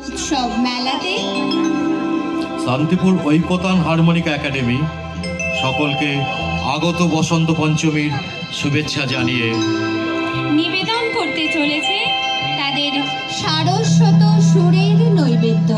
উৎসব মেলাতে Shantipur ঐকতান harmonic academy সকলকে আগত বসন্ত পঞ্চমীর শুভেচ্ছা জানিয়ে নিবেদন করতে চলেছে তাদের সারস্বত সুরের নৈবেদ্য।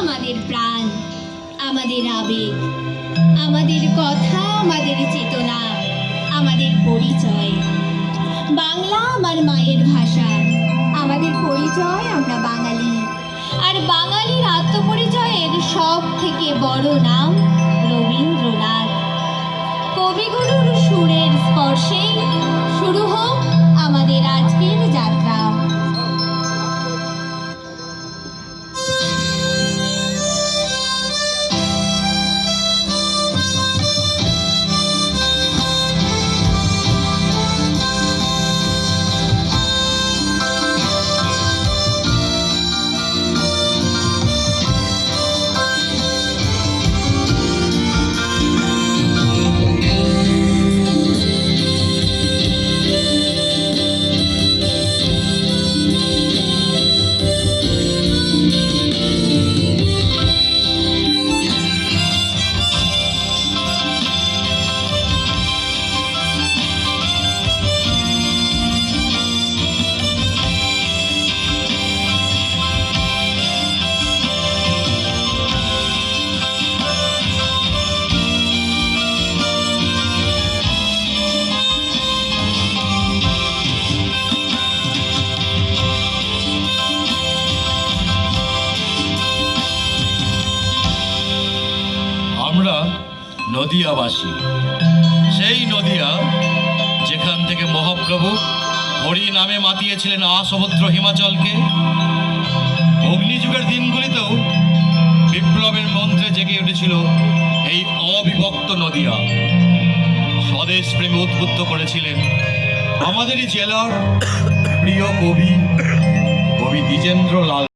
আমাদের প্রাণ, আমাদের আবেগ, আমাদের কথা, আমাদের চেতনা, আমাদের পরিচয়। বাংলা আমার মায়ের ভাষা, আমাদের পরিচয় আমরা বাঙালি। আর বাঙালির আত্মপরিচয়ের সব থেকে বড় নাম রবীন্দ্রনাথ। কবিগুরুর সুরের স্পর্শে শুরু হোক আমাদের আজকের যাত্রা। আমরা নদিয়াবাসী, সেই নদিয়া যেখান থেকে মহাপ্রভু হরি নামে মাতিয়েছিলেন আসমুদ্র হিমাচলকে। অগ্নিযুগের দিনগুলিতেও বিপ্লবের মন্ত্রে জেগে উঠেছিল এই অবিভক্ত নদিয়া। স্বদেশ প্রেমে উদ্বুদ্ধ করেছিলেন আমাদেরই জেলার প্রিয় কবি দ্বিজেন্দ্র লাল।